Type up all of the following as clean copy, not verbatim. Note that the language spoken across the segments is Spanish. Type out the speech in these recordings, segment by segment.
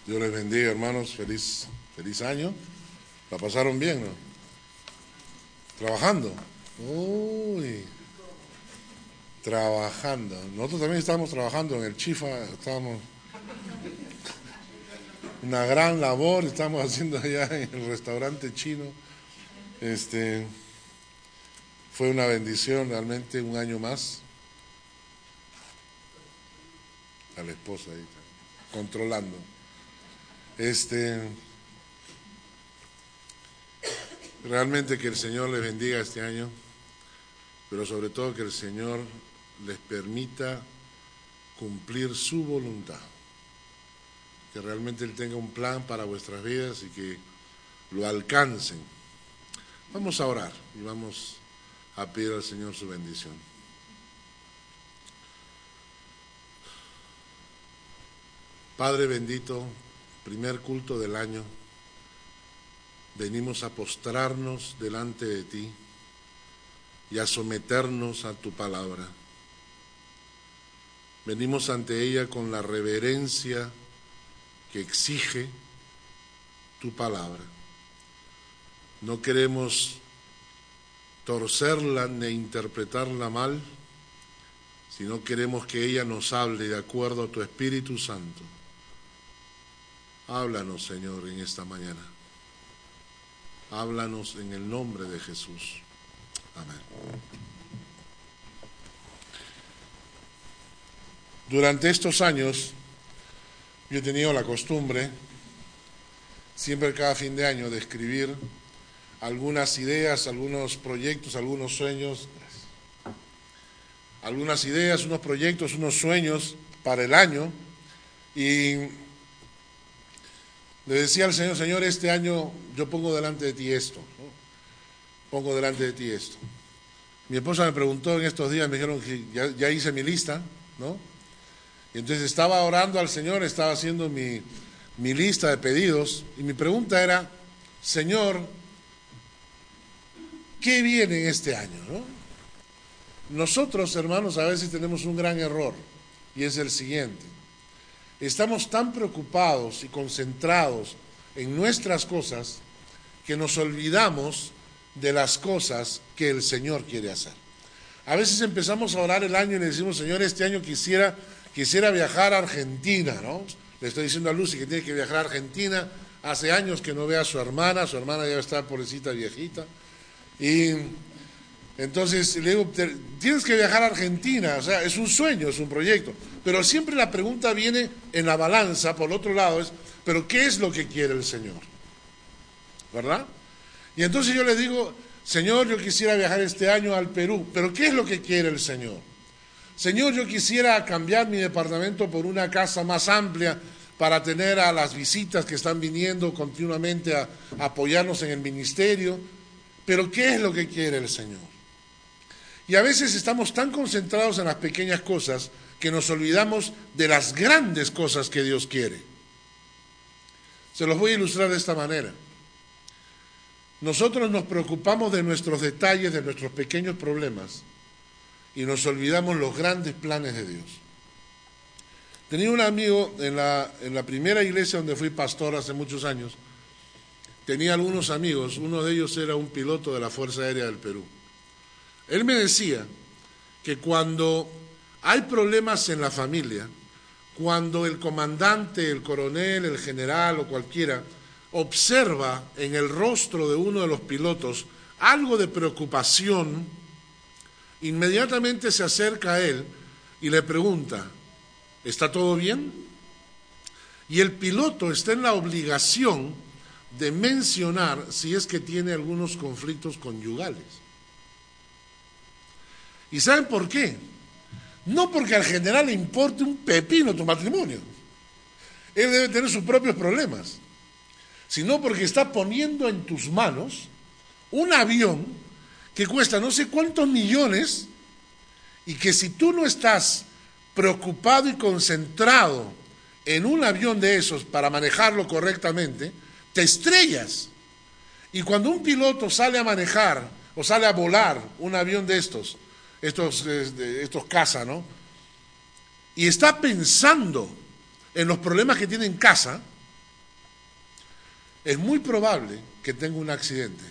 Dios les bendiga, hermanos. Feliz año. ¿La pasaron bien, no? ¿Trabajando? Uy, trabajando. Nosotros también estábamos trabajando en el Chifa, estábamos una gran labor, estamos haciendo allá en el restaurante chino. Fue una bendición realmente, un año más. A la esposa ahí, controlando. Realmente que el Señor les bendiga este año, pero sobre todo que el Señor les permita cumplir su voluntad, que realmente Él tenga un plan para vuestras vidas y que lo alcancen. Vamos a orar y vamos a pedir al Señor su bendición. Padre bendito, primer culto del año, venimos a postrarnos delante de ti y a someternos a tu palabra. Venimos ante ella con la reverencia que exige tu palabra. No queremos torcerla ni interpretarla mal, sino queremos que ella nos hable de acuerdo a tu Espíritu Santo. Háblanos, Señor, en esta mañana. Háblanos en el nombre de Jesús. Amén. Durante estos años, yo he tenido la costumbre, siempre cada fin de año, de escribir algunas ideas, algunos proyectos, algunos sueños, algunas ideas, unos proyectos, unos sueños para el año. Y le decía al Señor, Señor, este año yo pongo delante de ti esto, ¿no? Pongo delante de ti esto. Mi esposa me preguntó en estos días, me dijeron que ya hice mi lista, ¿no? Y entonces estaba orando al Señor, estaba haciendo mi lista de pedidos, y mi pregunta era, Señor, ¿qué viene en este año, no? Nosotros, hermanos, a veces tenemos un gran error, y es el siguiente. Estamos tan preocupados y concentrados en nuestras cosas que nos olvidamos de las cosas que el Señor quiere hacer. A veces empezamos a orar el año y le decimos, Señor, este año quisiera viajar a Argentina, ¿no? Le estoy diciendo a Lucy que tiene que viajar a Argentina. Hace años que no ve a su hermana ya está pobrecita viejita. Y entonces le digo, tienes que viajar a Argentina, o sea, es un sueño, es un proyecto. Pero siempre la pregunta viene en la balanza, por el otro lado, ¿pero qué es lo que quiere el Señor? ¿Verdad? Y entonces yo le digo, Señor, yo quisiera viajar este año al Perú, ¿pero qué es lo que quiere el Señor? Señor, yo quisiera cambiar mi departamento por una casa más amplia para tener a las visitas que están viniendo continuamente a apoyarnos en el ministerio, ¿pero qué es lo que quiere el Señor? Y a veces estamos tan concentrados en las pequeñas cosas que nos olvidamos de las grandes cosas que Dios quiere. Se los voy a ilustrar de esta manera. Nosotros nos preocupamos de nuestros detalles, de nuestros pequeños problemas, y nos olvidamos los grandes planes de Dios. Tenía un amigo en la primera iglesia donde fui pastor hace muchos años, tenía algunos amigos, uno de ellos era un piloto de la Fuerza Aérea del Perú. Él me decía que cuando hay problemas en la familia, cuando el comandante, el coronel, el general o cualquiera observa en el rostro de uno de los pilotos algo de preocupación, inmediatamente se acerca a él y le pregunta, ¿está todo bien? Y el piloto está en la obligación de mencionar si es que tiene algunos conflictos conyugales. ¿Y saben por qué? No porque al general le importe un pepino tu matrimonio. Él debe tener sus propios problemas. Sino porque está poniendo en tus manos un avión que cuesta no sé cuántos millones y que si tú no estás preocupado y concentrado en un avión de esos para manejarlo correctamente, te estrellas. Y cuando un piloto sale a manejar o sale a volar un avión de estos caza, ¿no? Y está pensando en los problemas que tiene en casa, es muy probable que tenga un accidente.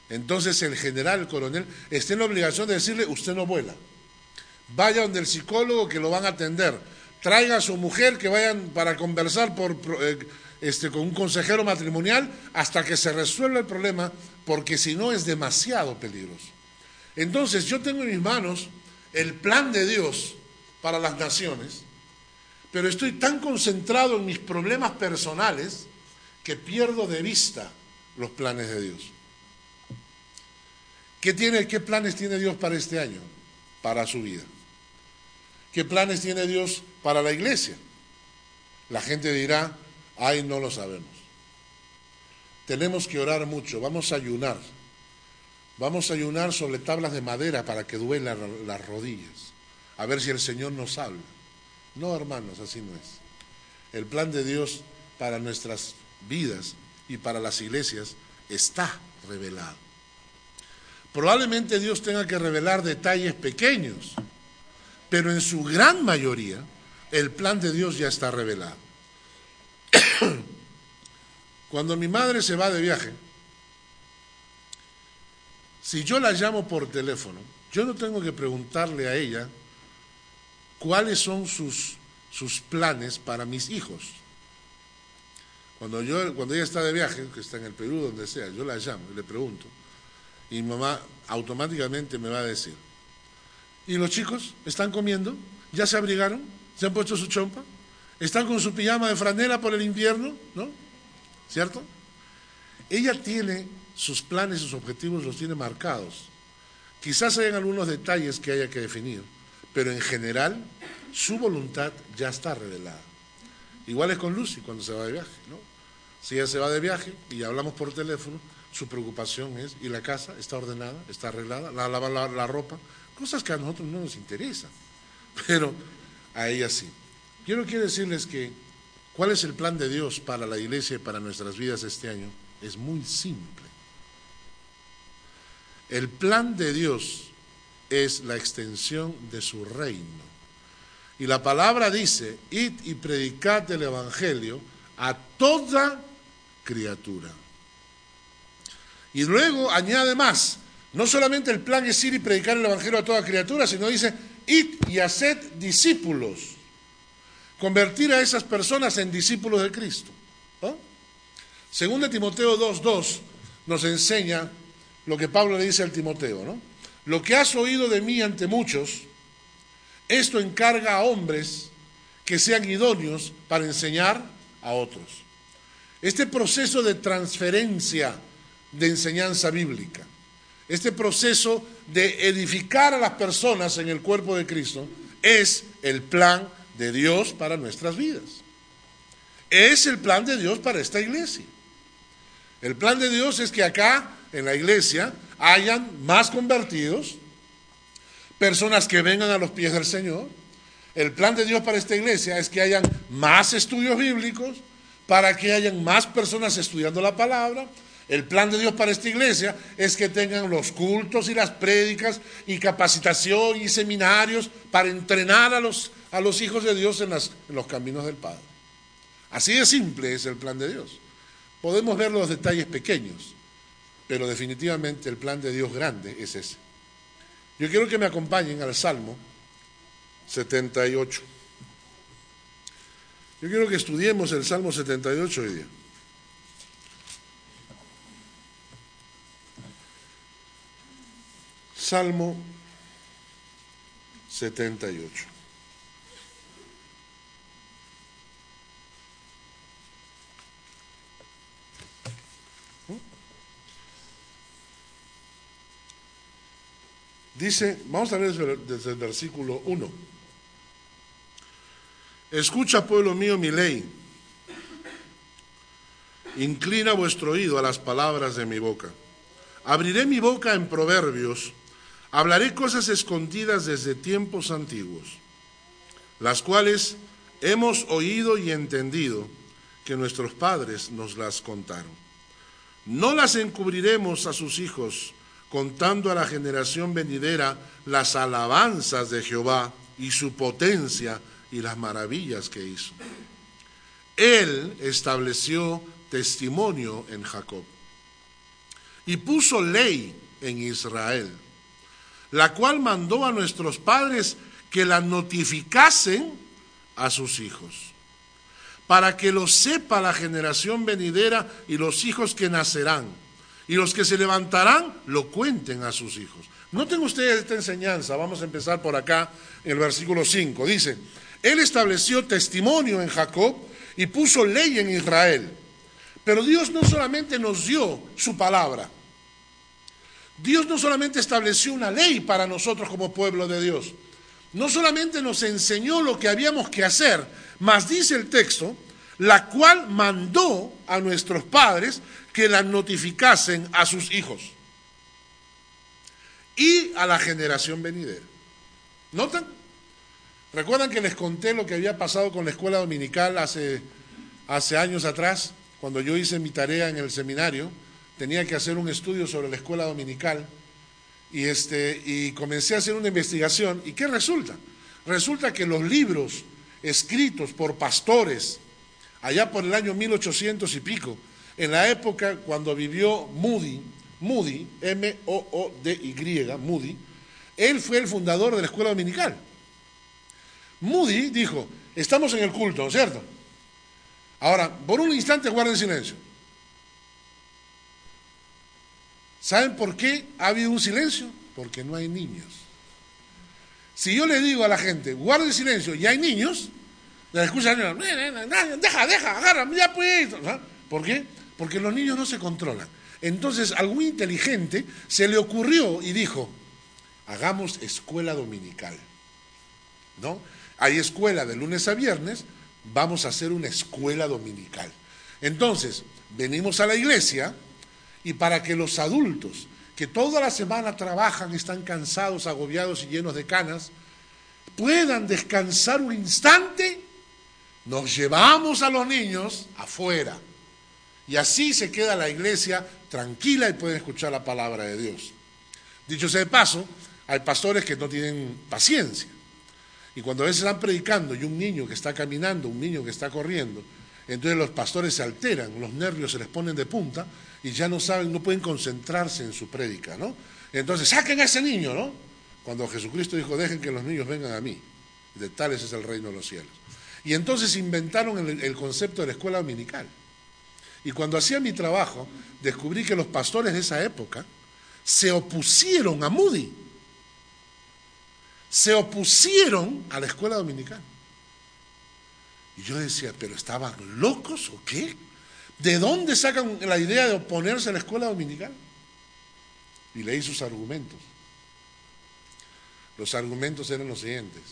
Entonces el general, el coronel, está en la obligación de decirle, usted no vuela. Vaya donde el psicólogo que lo van a atender. Traiga a su mujer que vayan para conversar con un consejero matrimonial hasta que se resuelva el problema, porque si no es demasiado peligroso. Entonces yo tengo en mis manos el plan de Dios para las naciones, pero estoy tan concentrado en mis problemas personales que pierdo de vista los planes de Dios. ¿Qué planes tiene Dios para este año? Para su vida. ¿Qué planes tiene Dios para la iglesia? La gente dirá, ay, no lo sabemos. Tenemos que orar mucho, vamos a ayunar. Vamos a ayunar sobre tablas de madera para que duelan las rodillas, a ver si el Señor nos habla. No, hermanos, así no es. El plan de Dios para nuestras vidas y para las iglesias está revelado. Probablemente Dios tenga que revelar detalles pequeños, pero en su gran mayoría el plan de Dios ya está revelado. Cuando mi madre se va de viaje, si yo la llamo por teléfono, yo no tengo que preguntarle a ella cuáles son sus planes para mis hijos. Cuando ella está de viaje, que está en el Perú, donde sea, yo la llamo y le pregunto, y mi mamá automáticamente me va a decir, ¿y los chicos están comiendo? ¿Ya se abrigaron? ¿Se han puesto su chompa? ¿Están con su pijama de franela por el invierno? ¿No? ¿Cierto? Ella tiene sus planes, sus objetivos los tiene marcados. Quizás hayan algunos detalles que haya que definir, pero en general su voluntad ya está revelada. Igual es con Lucy cuando se va de viaje, ¿no? Si ella se va de viaje y hablamos por teléfono, su preocupación es, ¿y la casa está ordenada, está arreglada, la ropa? Cosas que a nosotros no nos interesan, pero a ella sí. Quiero decirles que, ¿cuál es el plan de Dios para la iglesia y para nuestras vidas este año? Es muy simple. El plan de Dios es la extensión de su reino. Y la palabra dice, id y predicad el evangelio a toda criatura. Y luego añade más, no solamente el plan es ir y predicar el evangelio a toda criatura, sino dice, id y haced discípulos. Convertir a esas personas en discípulos de Cristo, ¿no? Según de Timoteo 2:2 nos enseña lo que Pablo le dice al Timoteo, ¿no? Lo que has oído de mí ante muchos, esto encarga a hombres que sean idóneos para enseñar a otros. Este proceso de transferencia de enseñanza bíblica, este proceso de edificar a las personas en el cuerpo de Cristo, es el plan de Dios para nuestras vidas. Es el plan de Dios para esta iglesia. El plan de Dios es que acá, en la iglesia, hayan más convertidos, personas que vengan a los pies del Señor. El plan de Dios para esta iglesia es que hayan más estudios bíblicos, para que hayan más personas estudiando la palabra. El plan de Dios para esta iglesia es que tengan los cultos y las prédicas y capacitación y seminarios para entrenar a los hijos de Dios en los caminos del Padre. Así de simple es el plan de Dios. Podemos ver los detalles pequeños, pero definitivamente el plan de Dios grande es ese. Yo quiero que me acompañen al Salmo 78. Yo quiero que estudiemos el Salmo 78 hoy día. Salmo 78. Dice, vamos a ver desde el versículo 1. Escucha, pueblo mío, mi ley. Inclina vuestro oído a las palabras de mi boca. Abriré mi boca en proverbios. Hablaré cosas escondidas desde tiempos antiguos, las cuales hemos oído y entendido que nuestros padres nos las contaron. No las encubriremos a sus hijos, contando a la generación venidera las alabanzas de Jehová y su potencia y las maravillas que hizo. Él estableció testimonio en Jacob y puso ley en Israel, la cual mandó a nuestros padres que la notificasen a sus hijos, para que lo sepa la generación venidera y los hijos que nacerán, y los que se levantarán lo cuenten a sus hijos. Noten ustedes esta enseñanza, vamos a empezar por acá en el versículo 5, dice, él estableció testimonio en Jacob y puso ley en Israel. Pero Dios no solamente nos dio su palabra, Dios no solamente estableció una ley para nosotros como pueblo de Dios, no solamente nos enseñó lo que habíamos que hacer, mas dice el texto, la cual mandó a nuestros padres que la notificasen a sus hijos y a la generación venidera. ¿Notan? ¿Recuerdan que les conté lo que había pasado con la escuela dominical hace años atrás? Cuando yo hice mi tarea en el seminario, tenía que hacer un estudio sobre la escuela dominical y comencé a hacer una investigación. ¿Y qué resulta? Resulta que los libros escritos por pastores allá por el año 1800 y pico, en la época cuando vivió Moody, M-O-O-D-Y, Moody, él fue el fundador de la escuela dominical. Moody dijo, estamos en el culto, ¿no es cierto? Ahora, por un instante guarden silencio. ¿Saben por qué ha habido un silencio? Porque no hay niños. Si yo le digo a la gente, guarden silencio, y hay niños, la escuchan, deja, agarra, ya pues. ¿Por qué? Porque los niños no se controlan. Entonces, algún inteligente se le ocurrió y dijo, hagamos escuela dominical, ¿no? Hay escuela de lunes a viernes, vamos a hacer una escuela dominical. Entonces, venimos a la iglesia y para que los adultos que toda la semana trabajan, están cansados, agobiados y llenos de canas, puedan descansar un instante, nos llevamos a los niños afuera. Y así se queda la iglesia tranquila y pueden escuchar la palabra de Dios. Dicho sea de paso, hay pastores que no tienen paciencia. Y cuando a veces están predicando y un niño que está caminando, un niño que está corriendo, entonces los pastores se alteran, los nervios se les ponen de punta y ya no saben, no pueden concentrarse en su prédica, ¿no? Entonces, saquen a ese niño, ¿no? Cuando Jesucristo dijo, dejen que los niños vengan a mí, de tales es el reino de los cielos. Y entonces inventaron el concepto de la escuela dominical. Y cuando hacía mi trabajo, descubrí que los pastores de esa época se opusieron a Moody. Se opusieron a la escuela dominical. Y yo decía, ¿pero estaban locos o qué? ¿De dónde sacan la idea de oponerse a la escuela dominical? Y leí sus argumentos. Los argumentos eran los siguientes.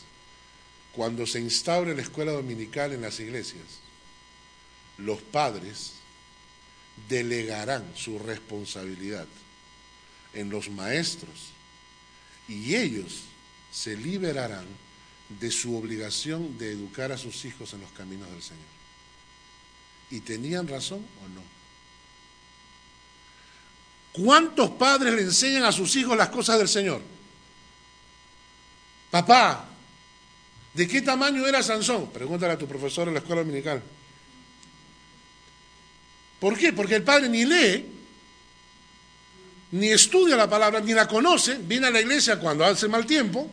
Cuando se instaure la escuela dominical en las iglesias, los padres delegarán su responsabilidad en los maestros y ellos se liberarán de su obligación de educar a sus hijos en los caminos del Señor. ¿Y tenían razón o no? ¿Cuántos padres le enseñan a sus hijos las cosas del Señor? Papá, ¿de qué tamaño era Sansón? Pregúntale a tu profesor en la escuela dominical. ¿Por qué? Porque el padre ni lee, ni estudia la palabra, ni la conoce, viene a la iglesia cuando hace mal tiempo,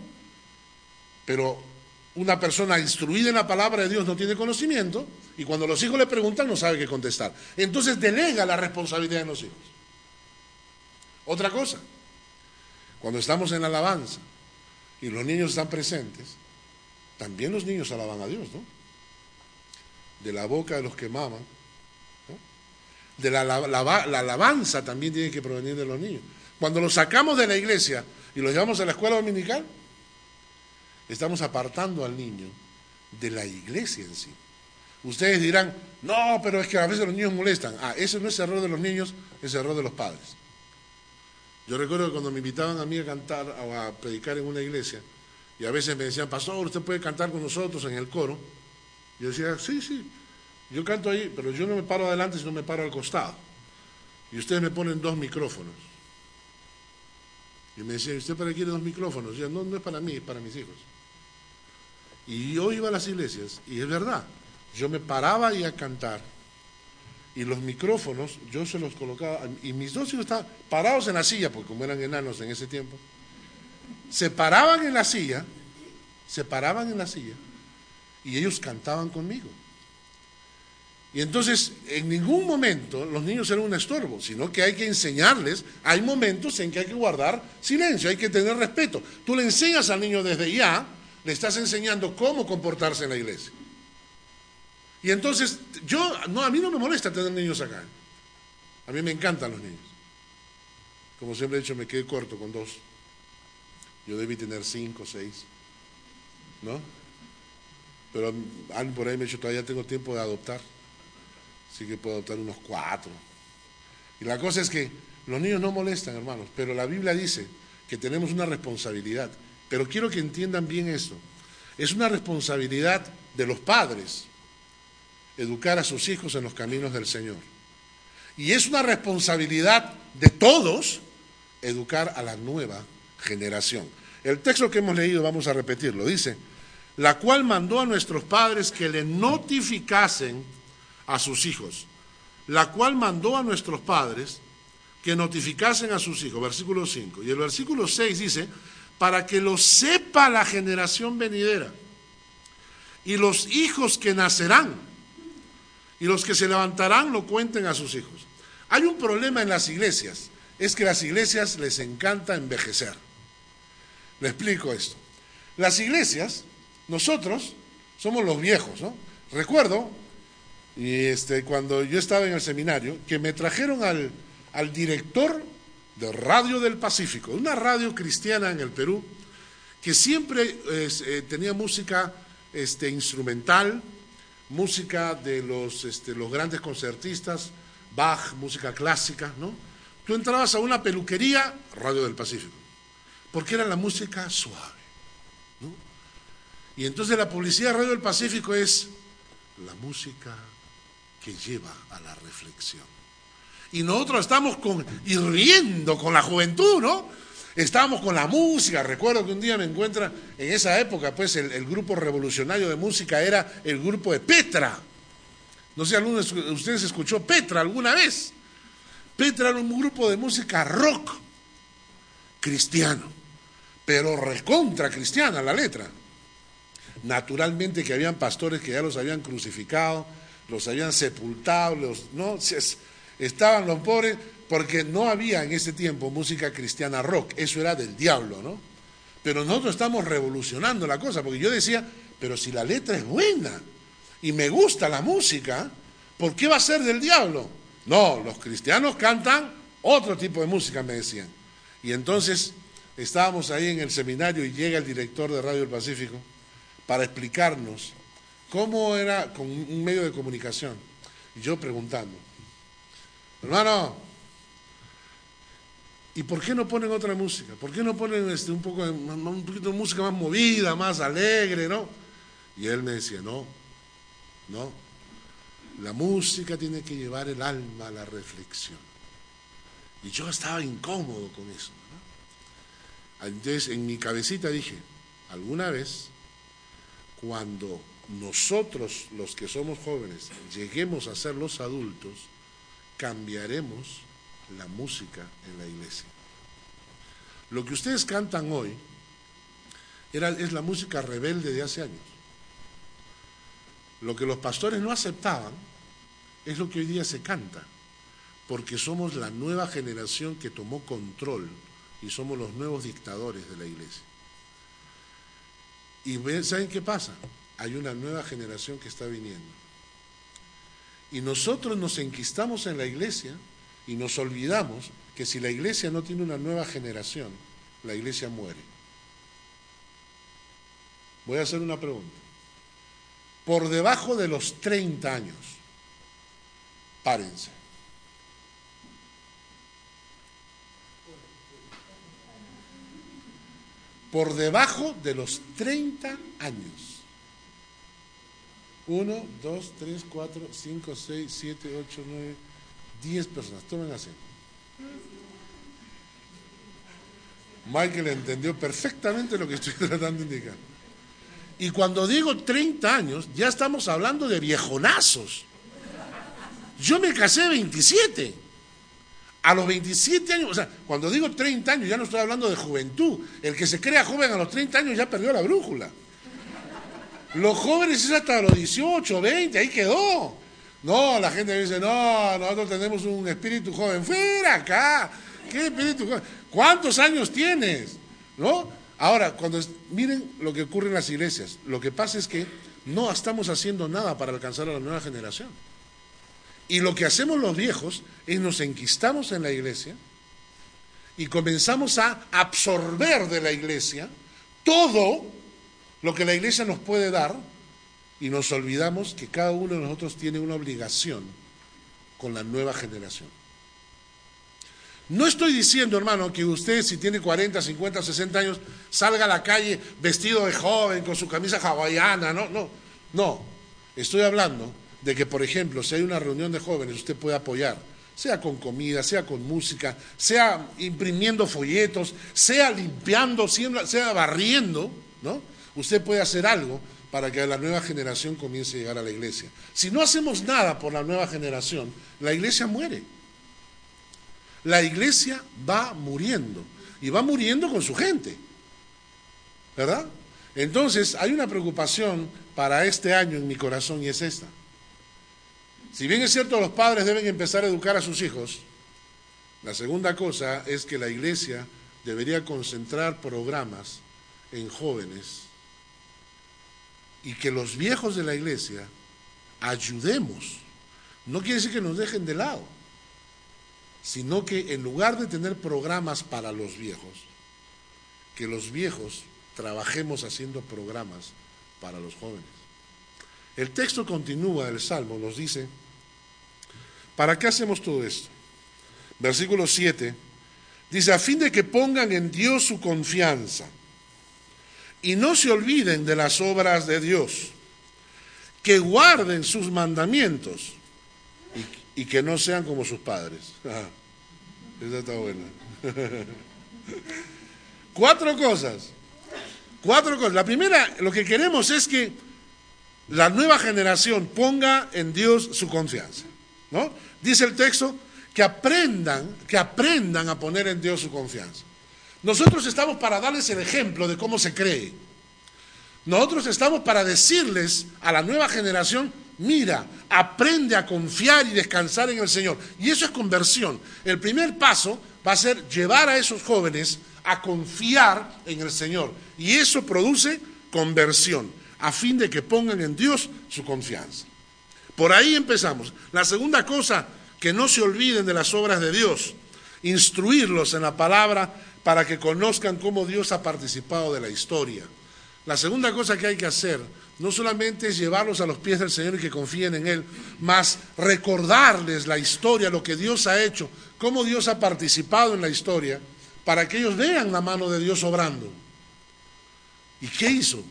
pero una persona instruida en la palabra de Dios no tiene conocimiento, y cuando los hijos le preguntan no sabe qué contestar. Entonces delega la responsabilidad en los hijos. Otra cosa, cuando estamos en la alabanza y los niños están presentes, también los niños alaban a Dios, ¿no? De la boca de los que maman, ¿no? De la alabanza también tiene que provenir de los niños. Cuando los sacamos de la iglesia y los llevamos a la escuela dominical, estamos apartando al niño de la iglesia en sí. Ustedes dirán, no, pero es que a veces los niños molestan. Ese no es error de los niños, es error de los padres. Yo recuerdo que cuando me invitaban a mí a cantar o a predicar en una iglesia, y a veces me decían, pastor, usted puede cantar con nosotros en el coro. Yo decía, sí, yo canto ahí, pero yo no me paro adelante, sino me paro al costado. Y ustedes me ponen 2 micrófonos. Y me decían, ¿usted para qué quiere 2 micrófonos? Y yo, no es para mí, es para mis hijos. Y yo iba a las iglesias, y es verdad, yo me paraba ahí a cantar, y los micrófonos yo se los colocaba, y mis dos hijos estaban parados en la silla, porque como eran enanos en ese tiempo, se paraban en la silla, y ellos cantaban conmigo. Y entonces, en ningún momento los niños eran un estorbo, sino que hay que enseñarles, hay momentos en que hay que guardar silencio, hay que tener respeto. Tú le enseñas al niño desde ya, le estás enseñando cómo comportarse en la iglesia. Y entonces, a mí no me molesta tener niños acá. A mí me encantan los niños. Como siempre he dicho, me quedé corto con 2. Yo debí tener 5, 6, ¿no? Pero alguien por ahí me ha dicho, todavía tengo tiempo de adoptar. Así que puedo adoptar unos 4. Y la cosa es que los niños no molestan, hermanos, pero la Biblia dice que tenemos una responsabilidad. Pero quiero que entiendan bien esto. Es una responsabilidad de los padres educar a sus hijos en los caminos del Señor. Y es una responsabilidad de todos educar a la nueva generación. El texto que hemos leído, vamos a repetirlo, dice, la cual mandó a nuestros padres que le notificasen a sus hijos, la cual mandó a nuestros padres que notificasen a sus hijos, versículo 5, y el versículo 6 dice, para que lo sepa la generación venidera, y los hijos que nacerán, y los que se levantarán lo cuenten a sus hijos. Hay un problema en las iglesias, es que a las iglesias les encanta envejecer. Le explico esto. Las iglesias, nosotros somos los viejos, ¿no? Recuerdo, cuando yo estaba en el seminario, que me trajeron al director de Radio del Pacífico, una radio cristiana en el Perú, que siempre tenía música instrumental, música de los grandes concertistas, Bach, música clásica, ¿no? Tú entrabas a una peluquería, Radio del Pacífico, porque era la música suave, ¿no? Y entonces la publicidad de Radio del Pacífico es la música que lleva a la reflexión. Y nosotros estamos riendo con la juventud, ¿no? Estábamos con la música. Recuerdo que un día me encuentra, en esa época, pues el grupo revolucionario de música era el grupo de Petra. No sé si alguno de ustedes escuchó Petra alguna vez. Petra era un grupo de música rock cristiano, pero recontra cristiana la letra. Naturalmente que habían pastores que ya los habían crucificado, los habían sepultado, ¿no? Estaban los pobres, porque no había en ese tiempo música cristiana rock, eso era del diablo, ¿no? Pero nosotros estamos revolucionando la cosa, porque yo decía, pero si la letra es buena y me gusta la música, ¿por qué va a ser del diablo? No, los cristianos cantan otro tipo de música, me decían. Y entonces estábamos ahí en el seminario y llega el director de Radio del Pacífico para explicarnos cómo era con un medio de comunicación. Y yo preguntando, hermano, ¿y por qué no ponen otra música? ¿Por qué no ponen un poquito de música más movida, más alegre, no? Y él me decía, no, la música tiene que llevar el alma a la reflexión. Y yo estaba incómodo con eso, ¿no? Entonces en mi cabecita dije, alguna vez, cuando nosotros, los que somos jóvenes, lleguemos a ser los adultos, cambiaremos la música en la iglesia. Lo que ustedes cantan hoy es la música rebelde de hace años. Lo que los pastores no aceptaban es lo que hoy día se canta, porque somos la nueva generación que tomó control y somos los nuevos dictadores de la iglesia. Y ¿saben qué pasa? Hay una nueva generación que está viniendo. Y nosotros nos enquistamos en la iglesia y nos olvidamos que si la iglesia no tiene una nueva generación, la iglesia muere. Voy a hacer una pregunta. Por debajo de los 30 años, párense. Por debajo de los 30 años. 1, 2, 3, 4, 5, 6, 7, 8, 9, 10 personas. Tomen asiento. Michael entendió perfectamente lo que estoy tratando de indicar. Y cuando digo 30 años, ya estamos hablando de viejonazos. Yo me casé a 27. A los 27 años, o sea, cuando digo 30 años, ya no estoy hablando de juventud. El que se crea joven a los 30 años ya perdió la brújula. Los jóvenes es hasta los 18, 20, ahí quedó. No, la gente dice, no, nosotros tenemos un espíritu joven. Fuera acá, ¿qué espíritu joven? ¿Cuántos años tienes? ¿No? Ahora, miren lo que ocurre en las iglesias. Lo que pasa es que no estamos haciendo nada para alcanzar a la nueva generación. Y lo que hacemos los viejos es nos enquistamos en la iglesia y comenzamos a absorber de la iglesia todo lo que la iglesia nos puede dar y nos olvidamos que cada uno de nosotros tiene una obligación con la nueva generación. No estoy diciendo, hermano, que usted si tiene 40, 50, 60 años salga a la calle vestido de joven con su camisa hawaiana, no. Estoy hablando de que, por ejemplo, si hay una reunión de jóvenes, usted puede apoyar, sea con comida, sea con música, sea imprimiendo folletos, sea limpiando, sea barriendo, ¿no? Usted puede hacer algo para que la nueva generación comience a llegar a la iglesia. Si no hacemos nada por la nueva generación, la iglesia muere. La iglesia va muriendo, y va muriendo con su gente, ¿verdad? Entonces, hay una preocupación para este año en mi corazón y es esta. Si bien es cierto, los padres deben empezar a educar a sus hijos, la segunda cosa es que la iglesia debería concentrar programas en jóvenes y que los viejos de la iglesia ayudemos. No quiere decir que nos dejen de lado, sino que en lugar de tener programas para los viejos, que los viejos trabajemos haciendo programas para los jóvenes. El texto continúa del Salmo, nos dice, ¿para qué hacemos todo esto? Versículo 7, dice, a fin de que pongan en Dios su confianza y no se olviden de las obras de Dios, que guarden sus mandamientos y que no sean como sus padres. Esa está buena. Cuatro cosas. La primera, lo que queremos es que la nueva generación ponga en Dios su confianza, ¿no? Dice el texto que aprendan a poner en Dios su confianza. Nosotros estamos para darles el ejemplo de cómo se cree. Nosotros estamos para decirles a la nueva generación, mira, aprende a confiar y descansar en el Señor. Y eso es conversión. El primer paso va a ser llevar a esos jóvenes a confiar en el Señor. Y eso produce conversión, a fin de que pongan en Dios su confianza. Por ahí empezamos. La segunda cosa, que no se olviden de las obras de Dios. Instruirlos en la palabra para que conozcan cómo Dios ha participado de la historia. La segunda cosa que hay que hacer no solamente es llevarlos a los pies del Señor y que confíen en Él, mas recordarles la historia, lo que Dios ha hecho, cómo Dios ha participado en la historia, para que ellos vean la mano de Dios obrando. ¿Y qué hizo?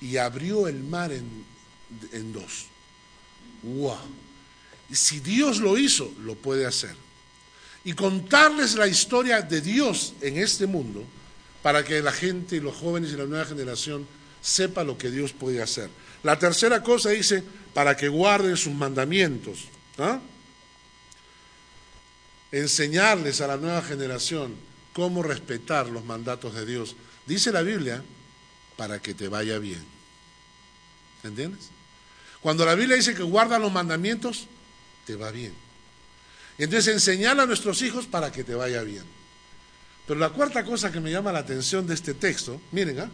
Y abrió el mar en dos. ¡Wow! Si Dios lo hizo, lo puede hacer. Y contarles la historia de Dios en este mundo, para que la gente y los jóvenes y la nueva generación sepa lo que Dios puede hacer. La tercera cosa dice, para que guarden sus mandamientos. ¿Ah? Enseñarles a la nueva generación cómo respetar los mandatos de Dios. Dice la Biblia, para que te vaya bien. ¿Entiendes? Cuando la Biblia dice que guarda los mandamientos, te va bien. Entonces enseñar a nuestros hijos para que te vaya bien. Pero la cuarta cosa que me llama la atención de este texto, miren,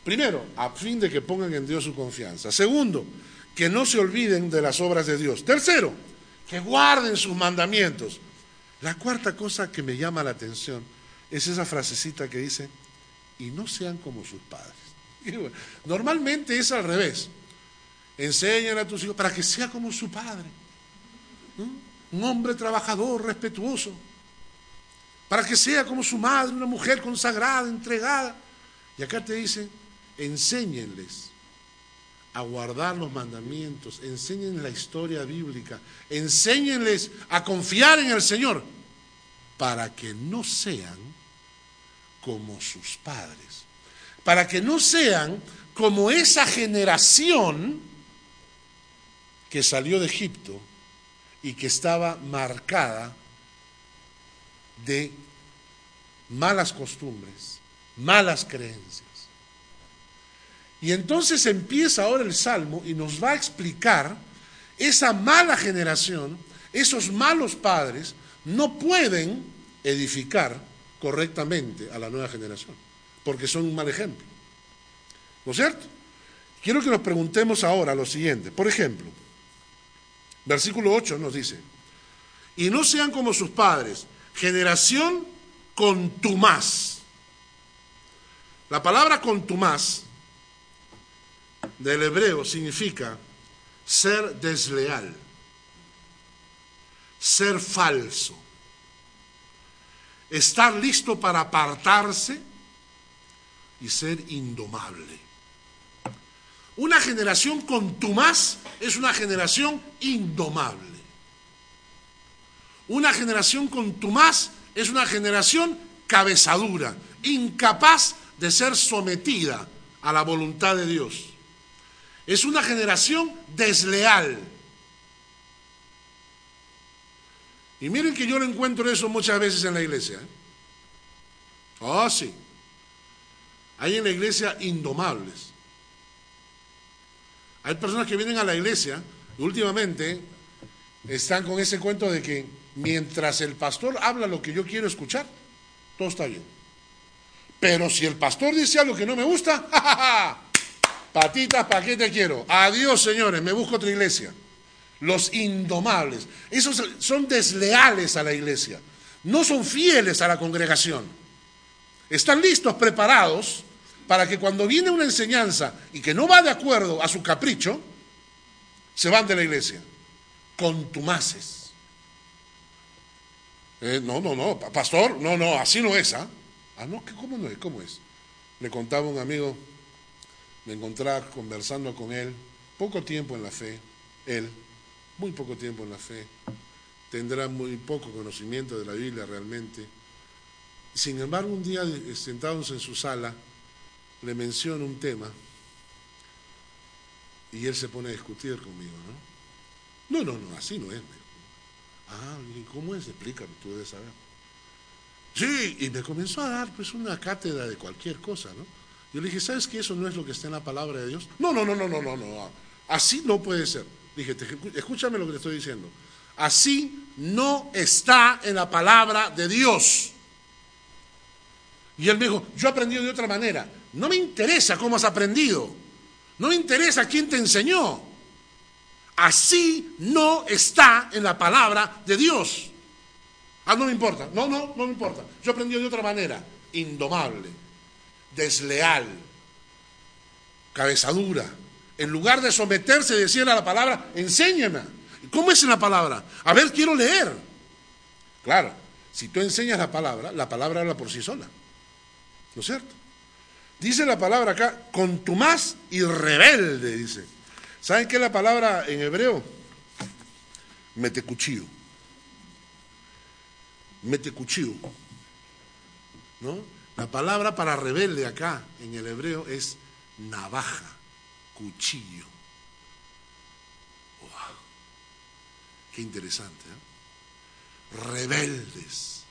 primero, a fin de que pongan en Dios su confianza. Segundo, que no se olviden de las obras de Dios. Tercero, que guarden sus mandamientos. La cuarta cosa que me llama la atención es esa frasecita que dice, y no sean como sus padres. Normalmente es al revés. Enseñan a tus hijos para que sea como su padre, ¿no? Un hombre trabajador, respetuoso, para que sea como su madre, una mujer consagrada, entregada. Y acá te dicen, enséñenles a guardar los mandamientos, enséñenles la historia bíblica, enséñenles a confiar en el Señor, para que no sean como sus padres, para que no sean como esa generación que salió de Egipto y que estaba marcada de malas costumbres, malas creencias. Y entonces empieza ahora el Salmo y nos va a explicar esa mala generación, esos malos padres no pueden edificar correctamente a la nueva generación, porque son un mal ejemplo. ¿No es cierto? Quiero que nos preguntemos ahora lo siguiente. Por ejemplo, versículo 8 nos dice: y no sean como sus padres, generación contumaz. La palabra contumaz del hebreo significa ser desleal, ser falso, estar listo para apartarse y ser indomable. Una generación contumaz es una generación indomable. Una generación contumaz es una generación cabezadura, incapaz de ser sometida a la voluntad de Dios. Es una generación desleal. Y miren que yo lo encuentro eso muchas veces en la iglesia. Oh, sí. Hay en la iglesia indomables. Hay personas que vienen a la iglesia y últimamente están con ese cuento de que mientras el pastor habla lo que yo quiero escuchar, todo está bien. Pero si el pastor dice algo que no me gusta, ¡ja, ja, ja! Patitas, ¿para qué te quiero? Adiós, señores, me busco otra iglesia. Los indomables, esos son desleales a la iglesia, no son fieles a la congregación. Están listos, preparados, para que cuando viene una enseñanza y que no va de acuerdo a su capricho, se van de la iglesia, contumaces. No, pastor, no, así no es, ¿ah? Ah, no, ¿cómo no es? ¿Cómo es? Le contaba un amigo, me encontraba conversando con él, poco tiempo en la fe, él, muy poco tiempo en la fe, tendrá muy poco conocimiento de la Biblia realmente. Sin embargo, un día sentados en su sala, le menciono un tema y él se pone a discutir conmigo, ¿no? No, así no es. Ah, ¿y cómo es? Explícame, tú debes saber. Sí, y me comenzó a dar pues una cátedra de cualquier cosa, ¿no? Yo le dije, ¿sabes que eso no es lo que está en la palabra de Dios? No, así no puede ser. Dije, escúchame lo que te estoy diciendo. Así no está en la palabra de Dios. Y él me dijo, yo he aprendido de otra manera. No me interesa cómo has aprendido. No me interesa quién te enseñó. Así no está en la palabra de Dios. Ah, no me importa. No me importa. Yo he aprendido de otra manera. Indomable, desleal, cabezadura. En lugar de someterse y decirle a la palabra, enséñame. ¿Cómo es en la palabra? A ver, quiero leer. Claro, si tú enseñas la palabra habla por sí sola. ¿No es cierto? Dice la palabra acá, contumaz y rebelde, dice. ¿Saben qué es la palabra en hebreo? Metecuchío. Metecuchío. ¿No? La palabra para rebelde acá en el hebreo es navaja, cuchillo. Wow. Qué interesante, ¿eh? Rebeldes.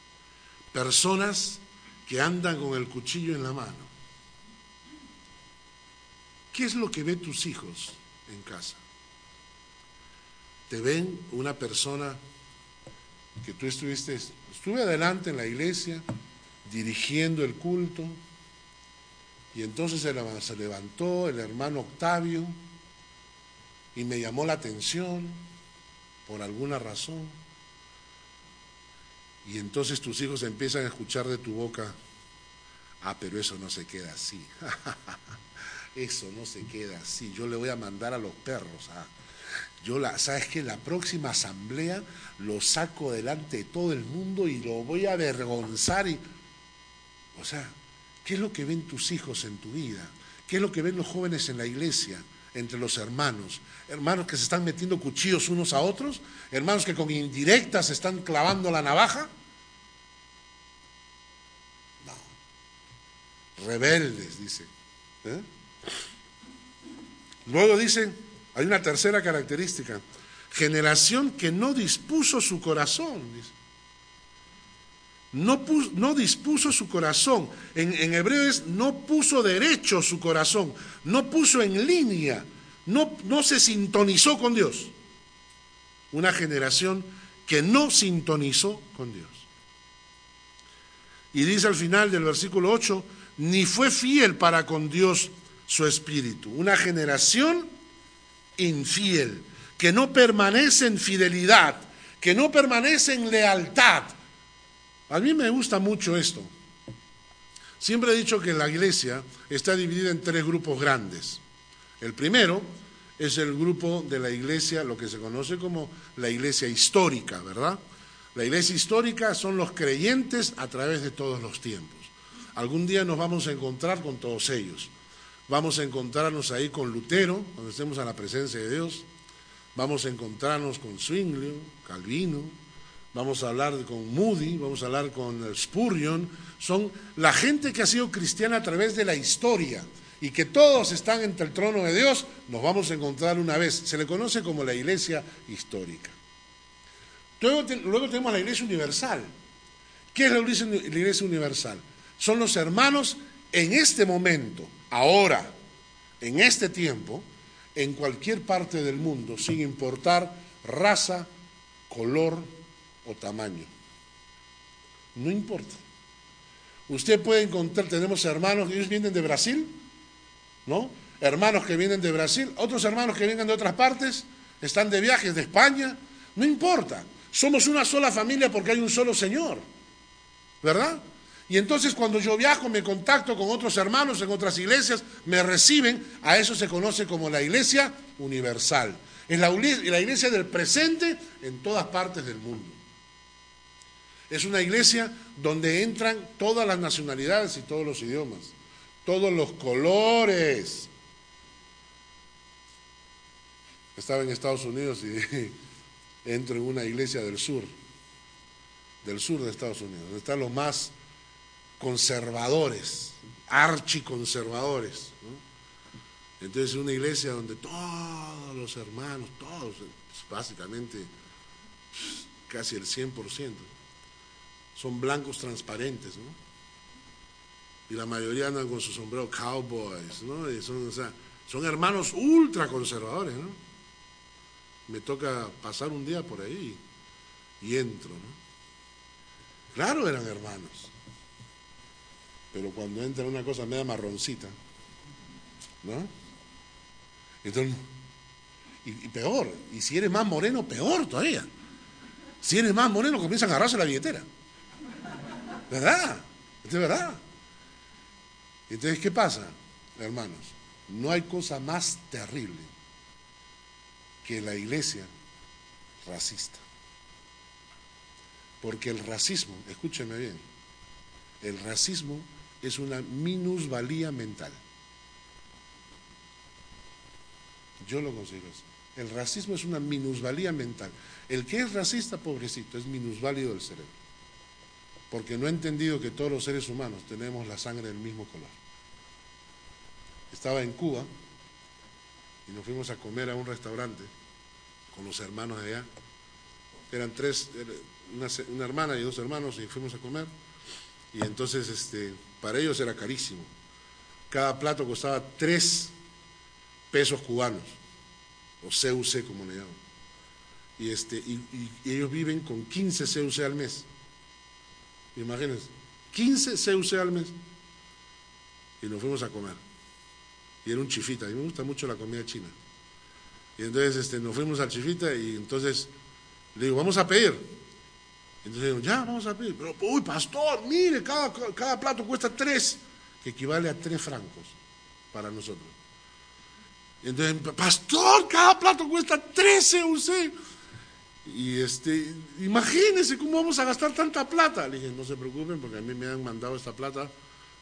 Personas que andan con el cuchillo en la mano. ¿Qué es lo que ven tus hijos en casa? Te ven una persona que tú estuve adelante en la iglesia, dirigiendo el culto, y entonces se levantó el hermano Octavio y me llamó la atención por alguna razón, y entonces tus hijos empiezan a escuchar de tu boca, ah, pero eso no se queda así, eso no se queda así, yo le voy a mandar a los perros, ¿sabes qué? La próxima asamblea lo saco delante de todo el mundo y lo voy a avergonzar. O sea, ¿qué es lo que ven tus hijos en tu vida? ¿Qué es lo que ven los jóvenes en la iglesia, entre los hermanos? Hermanos que se están metiendo cuchillos unos a otros, hermanos que con indirectas se están clavando la navaja. No. Rebeldes, dice. Luego dice, hay una tercera característica, generación que no dispuso su corazón, dice. No dispuso su corazón. En hebreo es no puso derecho su corazón, no puso en línea, no se sintonizó con Dios. Una generación que no sintonizó con Dios. Y dice al final del versículo 8, ni fue fiel para con Dios su espíritu. Una generación infiel, que no permanece en fidelidad, que no permanece en lealtad. A mí me gusta mucho esto. Siempre he dicho que la iglesia está dividida en 3 grupos grandes. El primero es el grupo de la iglesia, lo que se conoce como la iglesia histórica, ¿verdad? La iglesia histórica son los creyentes a través de todos los tiempos. Algún día nos vamos a encontrar con todos ellos. Vamos a encontrarnos ahí con Lutero, cuando estemos a la presencia de Dios. Vamos a encontrarnos con Zwinglio, Calvino. Vamos a hablar con Moody, vamos a hablar con Spurgeon. Son la gente que ha sido cristiana a través de la historia y que todos están ante el trono de Dios. Nos vamos a encontrar una vez. Se le conoce como la iglesia histórica. Luego tenemos la iglesia universal. ¿Qué es la iglesia universal? Son los hermanos en este momento, ahora, en este tiempo, en cualquier parte del mundo, sin importar raza, color o tamaño. No importa. Usted puede encontrar, tenemos hermanos, ellos vienen de Brasil, ¿no? Hermanos que vienen de Brasil, otros hermanos que vienen de otras partes, están de viajes de España, no importa. Somos una sola familia porque hay un solo Señor, ¿verdad? Y entonces cuando yo viajo, me contacto con otros hermanos en otras iglesias, me reciben, a eso se conoce como la iglesia universal. Es la iglesia del presente en todas partes del mundo. Es una iglesia donde entran todas las nacionalidades y todos los idiomas, todos los colores. Estaba en Estados Unidos y entro en una iglesia del sur de Estados Unidos, donde están los más conservadores, archiconservadores, ¿no? Entonces es una iglesia donde todos los hermanos, todos, básicamente casi el 100%, son blancos transparentes, ¿no? Y la mayoría andan con su sombrero cowboys, ¿no? Y son hermanos ultra conservadores, ¿no? Me toca pasar un día por ahí y entro, ¿no? Claro, eran hermanos, pero cuando entra una cosa media marroncita, ¿no? Entonces, y peor, y si eres más moreno, peor todavía. Si eres más moreno, comienzan a agarrarse la billetera. ¿Verdad? Es de verdad. Entonces, ¿qué pasa, hermanos? No hay cosa más terrible que la iglesia racista. Porque el racismo, escúcheme bien, el racismo es una minusvalía mental. Yo lo considero así. El racismo es una minusvalía mental. El que es racista, pobrecito, es minusválido del cerebro. Porque no ha entendido que todos los seres humanos tenemos la sangre del mismo color. Estaba en Cuba y nos fuimos a comer a un restaurante con los hermanos de allá. Eran 3, una hermana y 2 hermanos, y fuimos a comer. Y entonces para ellos era carísimo. Cada plato costaba 3 pesos cubanos, o CUC como le llaman. Y ellos viven con 15 CUC al mes. Imagínense, 15 CUC al mes. Y nos fuimos a comer. Y era un chifita, a mí me gusta mucho la comida china. Y entonces nos fuimos al chifita y entonces le digo, vamos a pedir. Entonces digo, ya, vamos a pedir. Pero, uy, pastor, mire, cada plato cuesta 3, que equivale a 3 francos para nosotros. Entonces, pastor, cada plato cuesta 13 UC. Y imagínense cómo vamos a gastar tanta plata. Le dije, no se preocupen porque a mí me han mandado esta plata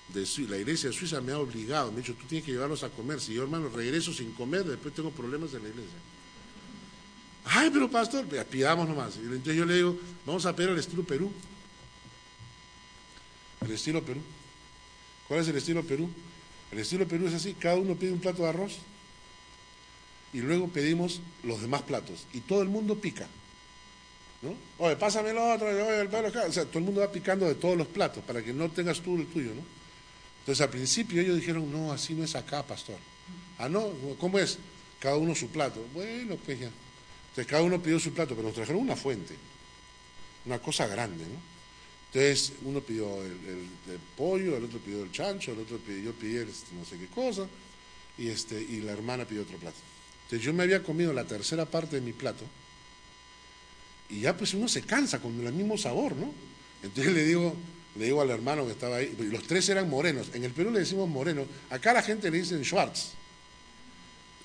de Suiza. La iglesia de Suiza me ha obligado, me ha dicho, tú tienes que llevarlos a comer. Si yo, hermano, regreso sin comer, después tengo problemas en la iglesia. Ay, pero pastor, pidamos nomás. Y entonces yo le digo, vamos a pedir el estilo Perú. El estilo Perú. ¿Cuál es el estilo Perú? El estilo Perú es así, cada uno pide un plato de arroz y luego pedimos los demás platos. Y todo el mundo pica, ¿no? Oye, pásame el otro, oye, el palo acá. O sea, todo el mundo va picando de todos los platos para que no tengas tú el tuyo, ¿no? Entonces al principio ellos dijeron, no, así no es acá, pastor. Ah, no, ¿cómo es? Cada uno su plato. Bueno, pues ya. Entonces cada uno pidió su plato, pero nos trajeron una fuente, una cosa grande, ¿no? Entonces uno pidió el pollo, el otro pidió el chancho, el otro pidió, yo pedí no sé qué cosa, y la hermana pidió otro plato. Entonces yo me había comido la tercera parte de mi plato, y ya pues uno se cansa con el mismo sabor, ¿no? Entonces le digo al hermano que estaba ahí, y los tres eran morenos. En el Perú le decimos morenos, acá la gente le dicen Schwarz.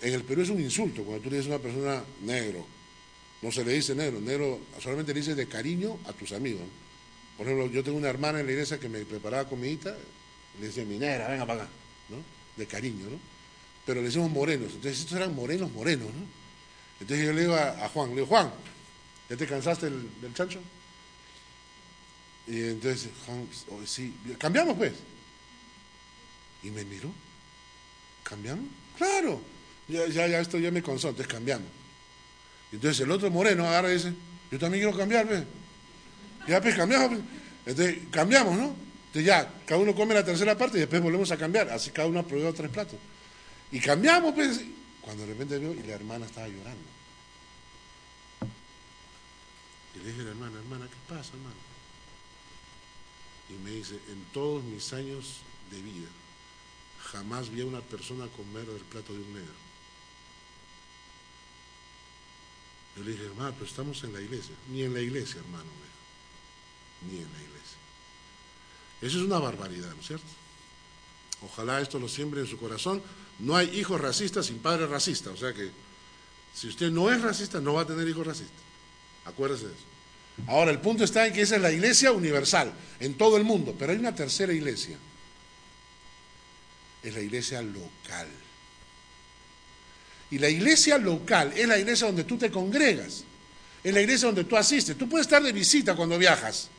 En el Perú es un insulto cuando tú le dices a una persona negro. No se le dice negro, negro solamente le dices de cariño a tus amigos, ¿no? Por ejemplo, yo tengo una hermana en la iglesia que me preparaba comidita, le decía, mi negra, venga para acá, ¿no? De cariño, ¿no? Pero le decimos morenos, entonces estos eran morenos, ¿no? Entonces yo le digo a Juan, le digo, Juan, ¿ya te cansaste del chancho? Y entonces Juan, oh, sí, cambiamos pues. Y me miró, ¿cambiamos? Claro, ya esto ya me cansó, entonces cambiamos. Entonces el otro moreno agarra y dice, yo también quiero cambiar, pues. Ya pues cambiamos, pues. Entonces cambiamos, ¿no? Entonces ya, cada uno come la tercera parte y después volvemos a cambiar, así cada uno ha probado 3 platos. Y cambiamos, pues, cuando de repente veo y la hermana estaba llorando. Y le dije a la hermana, ¿qué pasa, hermana? Y me dice, en todos mis años de vida, jamás vi a una persona comer del plato de un negro. Yo le dije, hermano, pero estamos en la iglesia. Ni en la iglesia, hermano, ni en la iglesia. Eso es una barbaridad, ¿no es cierto? Ojalá esto lo siembre en su corazón. No hay hijos racistas sin padres racistas. O sea que, si usted no es racista, no va a tener hijos racistas. Acuérdese de eso. Ahora, el punto está en que esa es la iglesia universal, en todo el mundo. Pero hay una tercera iglesia. Es la iglesia local. Y la iglesia local es la iglesia donde tú te congregas. Es la iglesia donde tú asistes. Tú puedes estar de visita cuando viajas.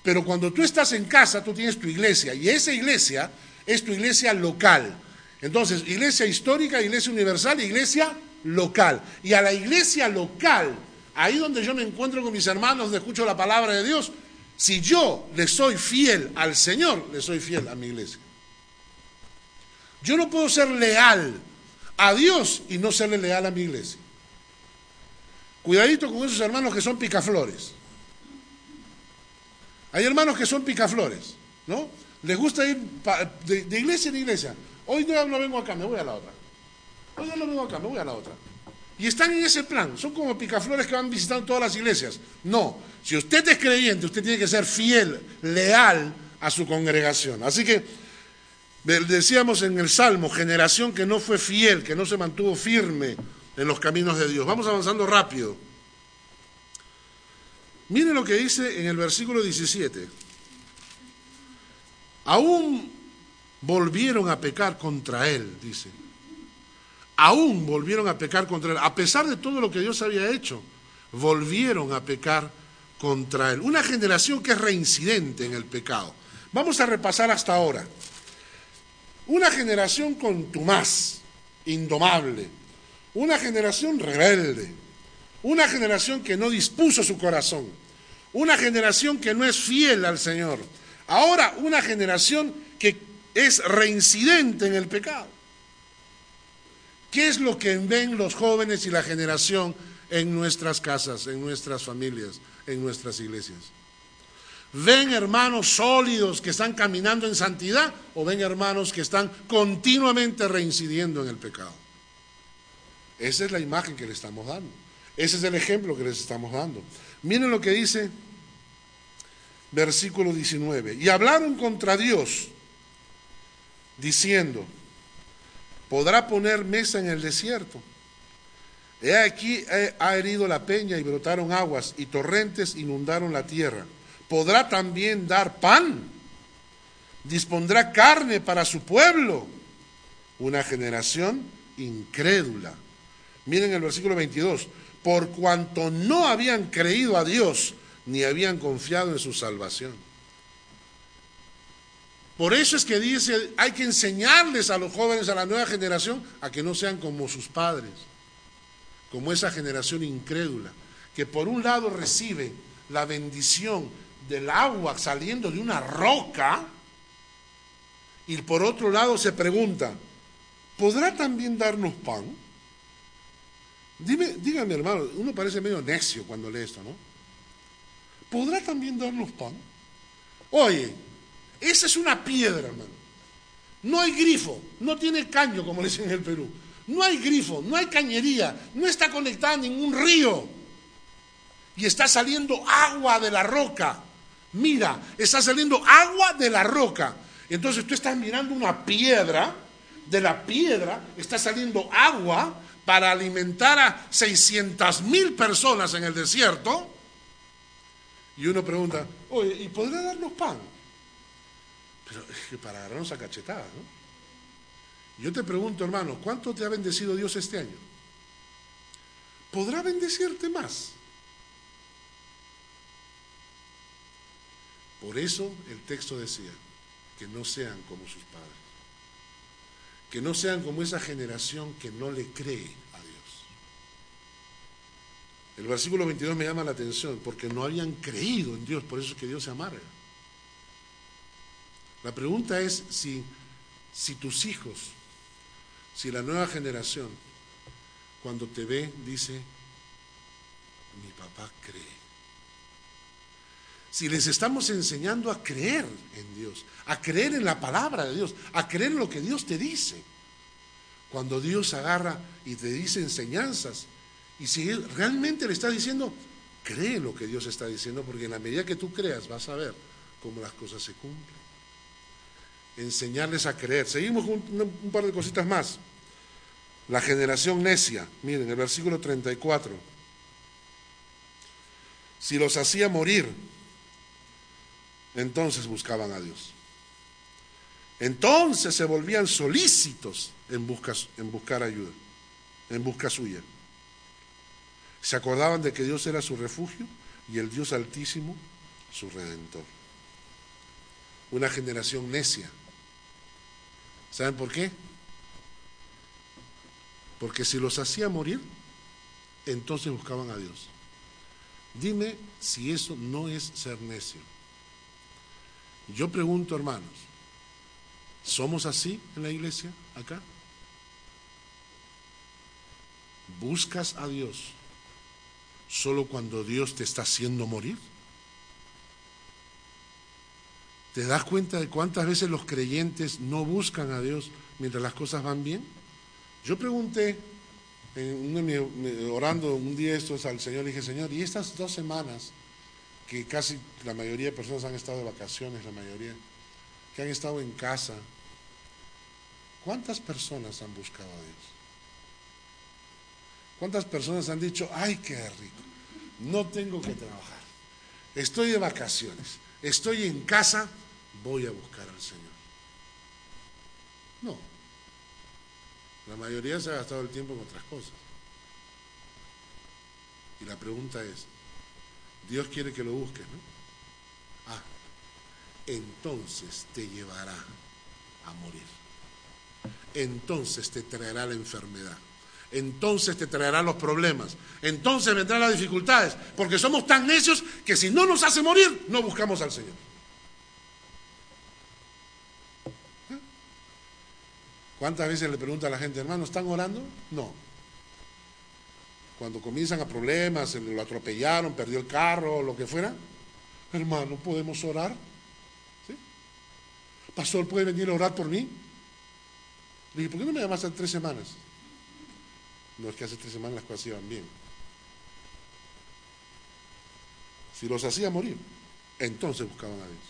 Pero cuando tú estás en casa, tú tienes tu iglesia. Y esa iglesia es tu iglesia local. Entonces, iglesia histórica, iglesia universal, iglesia local. Y a la iglesia local, ahí donde yo me encuentro con mis hermanos, donde escucho la palabra de Dios, si yo le soy fiel al Señor, le soy fiel a mi iglesia. Yo no puedo ser leal a Dios y no serle leal a mi iglesia. Cuidadito con esos hermanos que son picaflores. Hay hermanos que son picaflores, ¿no? Les gusta ir de iglesia en iglesia. Hoy no vengo acá, me voy a la otra. Hoy no vengo acá, me voy a la otra. Y están en ese plan, son como picaflores que van visitando todas las iglesias. No, si usted es creyente, usted tiene que ser fiel, leal a su congregación. Así que decíamos en el Salmo, generación que no fue fiel, que no se mantuvo firme en los caminos de Dios. Vamos avanzando rápido. Miren lo que dice en el versículo 17. Aún volvieron a pecar contra él, dice. Aún volvieron a pecar contra él. A pesar de todo lo que Dios había hecho, volvieron a pecar contra él. Una generación que es reincidente en el pecado. Vamos a repasar hasta ahora. Una generación contumaz, indomable. Una generación rebelde. Una generación que no dispuso su corazón. Una generación que no es fiel al Señor. Ahora una generación que es reincidente en el pecado. ¿Qué es lo que ven los jóvenes y la generación en nuestras casas, en nuestras familias, en nuestras iglesias? ¿Ven hermanos sólidos que están caminando en santidad o ven hermanos que están continuamente reincidiendo en el pecado? Esa es la imagen que le estamos dando. Ese es el ejemplo que les estamos dando. Miren lo que dice versículo 19. Y hablaron contra Dios, diciendo, ¿podrá poner mesa en el desierto? He aquí ha herido la peña y brotaron aguas y torrentes inundaron la tierra. ¿Podrá también dar pan? ¿Dispondrá carne para su pueblo? Una generación incrédula. Miren el versículo 22. Por cuanto no habían creído a Dios, ni habían confiado en su salvación. Por eso es que dice, hay que enseñarles a los jóvenes, a la nueva generación, a que no sean como sus padres. como esa generación incrédula, que por un lado recibe la bendición del agua saliendo de una roca, y por otro lado se pregunta, ¿podrá también darnos pan? Dígame, hermano, uno parece medio necio cuando lee esto, ¿no? ¿Podrá también darnos pan? Oye, esa es una piedra, hermano. No hay grifo, no tiene caño, como le dicen en el Perú. No hay grifo, no hay cañería, no está conectada a ningún río. Y está saliendo agua de la roca. Mira, está saliendo agua de la roca. Entonces tú estás mirando una piedra, de la piedra está saliendo agua para alimentar a 600,000 personas en el desierto. Y uno pregunta, oye, ¿y podrá darnos pan? Pero es que para agarrarnos a cachetadas, ¿no? Yo te pregunto, hermano, ¿cuánto te ha bendecido Dios este año? ¿Podrá bendecirte más? Por eso el texto decía, que no sean como sus padres, que no sean como esa generación que no le cree a Dios. El versículo 22 me llama la atención, porque no habían creído en Dios, por eso es que Dios se amarga. La pregunta es si tus hijos, si la nueva generación, cuando te ve, dice, mi papá cree. Si les estamos enseñando a creer en Dios, a creer en la palabra de Dios, a creer en lo que Dios te dice. Cuando Dios agarra y te dice enseñanzas, y si Él realmente le está diciendo, cree lo que Dios está diciendo, porque en la medida que tú creas vas a ver cómo las cosas se cumplen. Enseñarles a creer. Seguimos con un par de cositas más. La generación necia, miren, el versículo 34. Si los hacía morir, entonces buscaban a Dios. Entonces se volvían solícitos en buscar ayuda, en busca suya. Se acordaban de que Dios era su refugio y el Dios Altísimo su Redentor. Una generación necia. ¿Saben por qué? Porque si los hacía morir, entonces buscaban a Dios. Dime si eso no es ser necio. Yo pregunto, hermanos, ¿somos así en la iglesia acá? ¿Buscas a Dios solo cuando Dios te está haciendo morir? ¿Te das cuenta de cuántas veces los creyentes no buscan a Dios mientras las cosas van bien? Yo pregunté, orando un día estos al Señor, le dije, Señor, ¿y estas 2 semanas que casi la mayoría de personas han estado de vacaciones, la mayoría, que han estado en casa, ¿cuántas personas han buscado a Dios? ¿Cuántas personas han dicho, ay, qué rico, no tengo que trabajar, estoy de vacaciones, estoy en casa, voy a buscar al Señor? No, la mayoría se ha gastado el tiempo en otras cosas. Y la pregunta es, Dios quiere que lo busques, ¿no? Ah, entonces te llevará a morir. Entonces te traerá la enfermedad. Entonces te traerá los problemas. Entonces vendrán las dificultades. Porque somos tan necios que si no nos hace morir, no buscamos al Señor. ¿Eh? ¿Cuántas veces le pregunta a la gente, hermano, ¿están orando? No. Cuando comienzan a problemas, lo atropellaron, perdió el carro, lo que fuera, hermano, ¿podemos orar? ¿Sí? Pastor, ¿puede venir a orar por mí? Le dije, ¿por qué no me llamaste hace 3 semanas? No, es que hace 3 semanas las cosas iban bien. Si los hacía morir, entonces buscaban a Dios.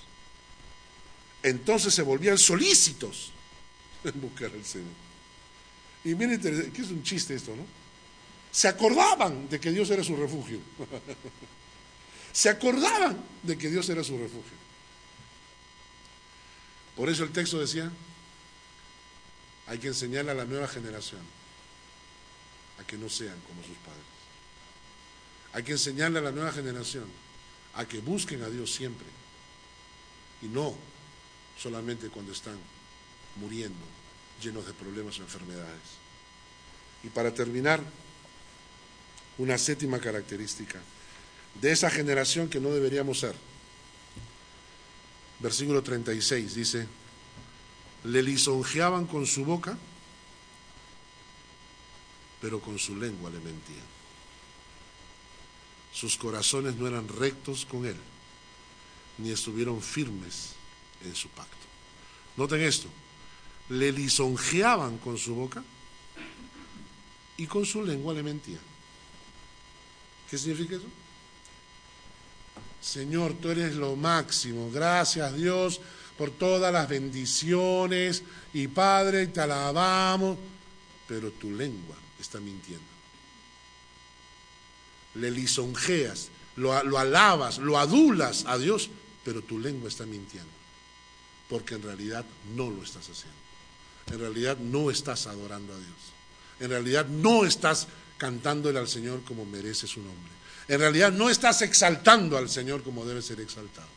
Entonces se volvían solícitos en buscar al Señor. Y miren, que es un chiste esto, ¿no? Se acordaban de que Dios era su refugio. Se acordaban de que Dios era su refugio. Por eso el texto decía, hay que enseñarle a la nueva generación a que no sean como sus padres. Hay que enseñarle a la nueva generación a que busquen a Dios siempre. Y no solamente cuando están muriendo, llenos de problemas o enfermedades. Y para terminar, una séptima característica de esa generación que no deberíamos ser. Versículo 36 dice: le lisonjeaban con su boca, pero con su lengua le mentían. Sus corazones no eran rectos con él, ni estuvieron firmes en su pacto. Noten esto: le lisonjeaban con su boca y con su lengua le mentían. ¿Qué significa eso? Señor, tú eres lo máximo, gracias Dios por todas las bendiciones, y Padre, te alabamos, pero tu lengua está mintiendo. Le lisonjeas, lo alabas, lo adulas a Dios, pero tu lengua está mintiendo, porque en realidad no lo estás haciendo. En realidad no estás adorando a Dios. En realidad no estás cantándole al Señor como merece su nombre. En realidad no estás exaltando al Señor como debe ser exaltado.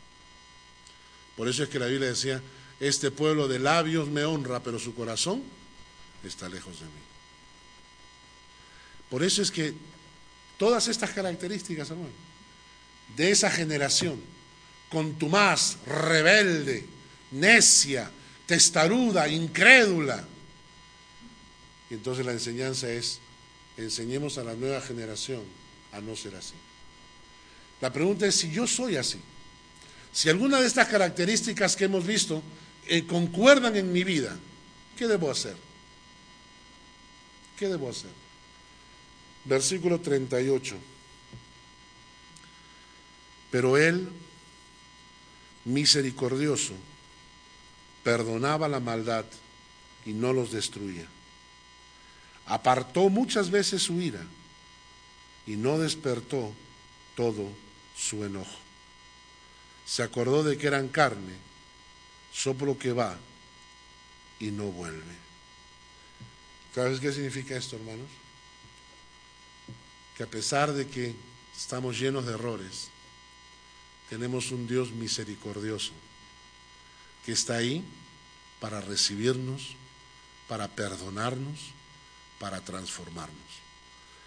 Por eso es que la Biblia decía: este pueblo de labios me honra, pero su corazón está lejos de mí. Por eso es que todas estas características, hermano, de esa generación contumaz, rebelde, necia, testaruda, incrédula. Y entonces la enseñanza es: enseñemos a la nueva generación a no ser así. La pregunta es si yo soy así. Si alguna de estas características que hemos visto concuerdan en mi vida, ¿qué debo hacer? ¿Qué debo hacer? Versículo 38. Pero él, misericordioso, perdonaba la maldad y no los destruía. Apartó muchas veces su ira y no despertó todo su enojo. Se acordó de que eran carne, soplo que va y no vuelve. ¿Sabes qué significa esto, hermanos? Que a pesar de que estamos llenos de errores, tenemos un Dios misericordioso que está ahí para recibirnos, para perdonarnos, para transformarnos.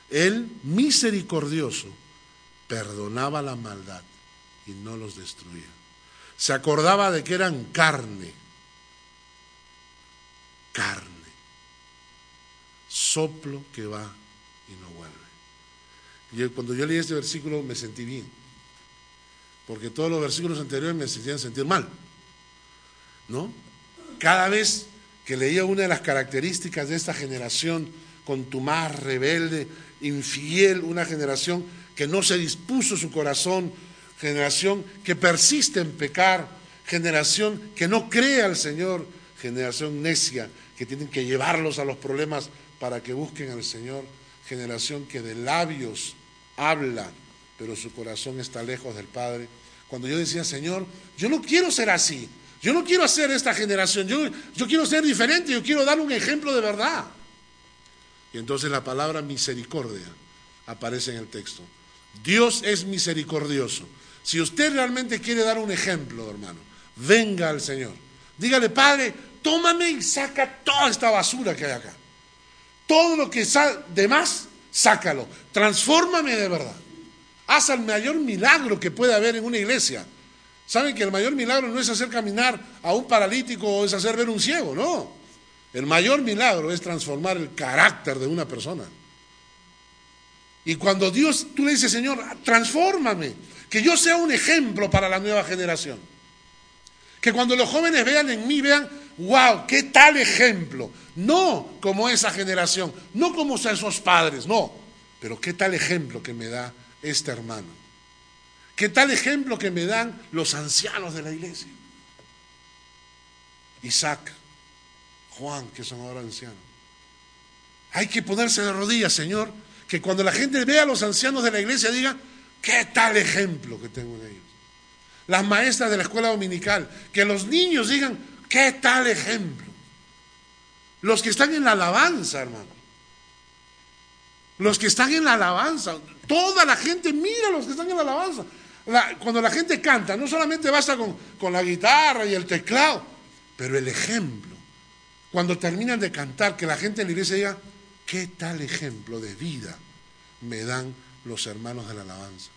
Él, misericordioso, perdonaba la maldad y no los destruía. Se acordaba de que eran carne, soplo que va y no vuelve. Y cuando yo leí este versículo me sentí bien, porque todos los versículos anteriores me hacían sentir mal, ¿no? Cada vez que leía una de las características de esta generación contumaz, rebelde, infiel, una generación que no se dispuso su corazón, generación que persiste en pecar, generación que no cree al Señor, generación necia, que tienen que llevarlos a los problemas para que busquen al Señor, generación que de labios habla, pero su corazón está lejos del Padre. Cuando yo decía: Señor, yo no quiero ser así, yo no quiero ser esta generación, yo quiero ser diferente, yo quiero dar un ejemplo de verdad. Y entonces la palabra misericordia aparece en el texto. Dios es misericordioso. Si usted realmente quiere dar un ejemplo, hermano, venga al Señor. Dígale: Padre, tómame y saca toda esta basura que hay acá. Todo lo que de más, sácalo. Transfórmame de verdad. Haz el mayor milagro que puede haber en una iglesia. ¿Saben que el mayor milagro no es hacer caminar a un paralítico o es hacer ver un ciego? No. El mayor milagro es transformar el carácter de una persona. Y cuando tú le dices: Señor, transfórmame, que yo sea un ejemplo para la nueva generación. Que cuando los jóvenes vean en mí, vean: wow, qué tal ejemplo. No como esa generación, no como esos padres, no. Pero qué tal ejemplo que me da este hermano. Qué tal ejemplo que me dan los ancianos de la iglesia. Isaac, Juan, que son ahora ancianos. Hay que ponerse de rodillas, Señor, que cuando la gente vea a los ancianos de la iglesia diga: qué tal ejemplo que tengo en ellos. Las maestras de la escuela dominical, que los niños digan: qué tal ejemplo. Los que están en la alabanza, hermano. Los que están en la alabanza, toda la gente mira a los que están en la alabanza. Cuando la gente canta, no solamente basta con la guitarra y el teclado, pero el ejemplo. Cuando terminan de cantar, que la gente en la iglesia diga: qué tal ejemplo de vida me dan los hermanos de la alabanza.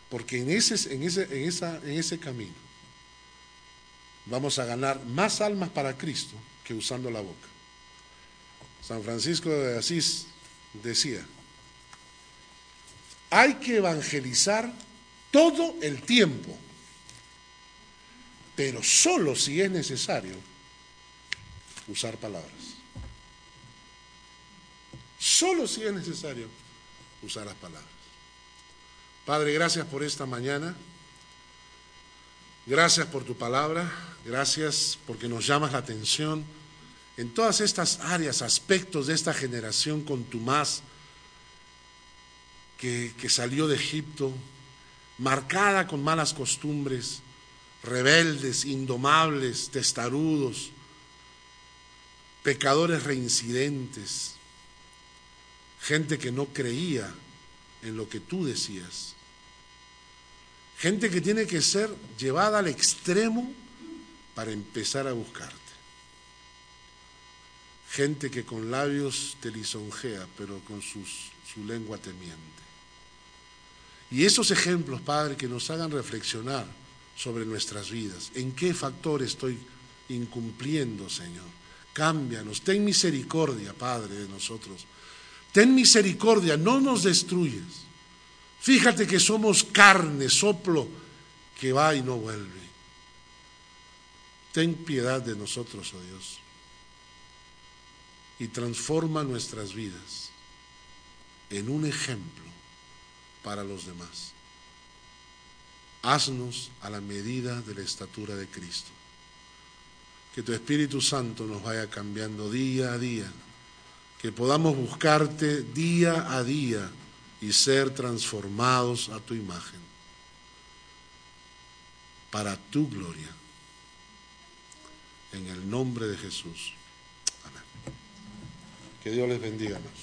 Porque en ese camino vamos a ganar más almas para Cristo que usando la boca. San Francisco de Asís decía, hay que evangelizar todo el tiempo, pero solo si es necesario usar palabras. Solo si es necesario usar las palabras. Padre, gracias por esta mañana. Gracias por tu palabra. Gracias porque nos llamas la atención en todas estas áreas, aspectos de esta generación contumaz que salió de Egipto, marcada con malas costumbres, rebeldes, indomables, testarudos, pecadores reincidentes, gente que no creía en lo que tú decías, gente que tiene que ser llevada al extremo para empezar a buscarte, gente que con labios te lisonjea, pero con su lengua te miente. Y esos ejemplos, Padre, que nos hagan reflexionar sobre nuestras vidas, en qué factor estoy incumpliendo, Señor. Cámbianos, ten misericordia, Padre, de nosotros. Ten misericordia, no nos destruyas. Fíjate que somos carne, soplo que va y no vuelve. Ten piedad de nosotros, oh Dios, y transforma nuestras vidas en un ejemplo para los demás. Haznos a la medida de la estatura de Cristo. Que tu Espíritu Santo nos vaya cambiando día a día, que podamos buscarte día a día y ser transformados a tu imagen, para tu gloria. En el nombre de Jesús. Amén. Que Dios les bendiga, hermanos.